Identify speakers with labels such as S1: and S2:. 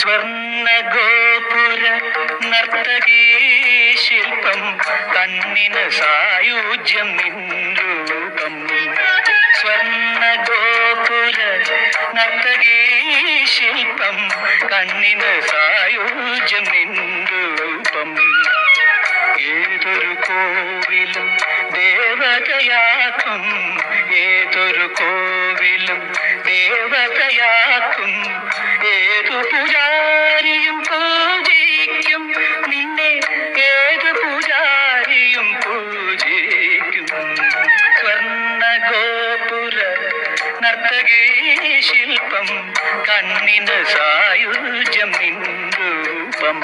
S1: സ്വർണ്ണ ഗോപുര നർത്തകീ ശില്പം കണ്ണിന് സായുജ്യം നിൻരൂപം. സ്വർണ്ണ ഗോപുര നർത്തകീ ശില്പം കണ്ണിന് സായുജ്യം നിൻരൂപം. ഏതൊരു കോവിലും ദേവതയാക്കും, ഏതൊരു കോവിലും ദേവതയാക്കും. ഏതു പൂജാരിയും പൂജിക്കും നിന്നെ, ഏതു പൂജാരിയും പൂജിക്കും. സ്വർണ്ണ ഗോപുര നർത്തകീ ശില്പം കണ്ണിന് സായുജ്യം നിൻരൂപം.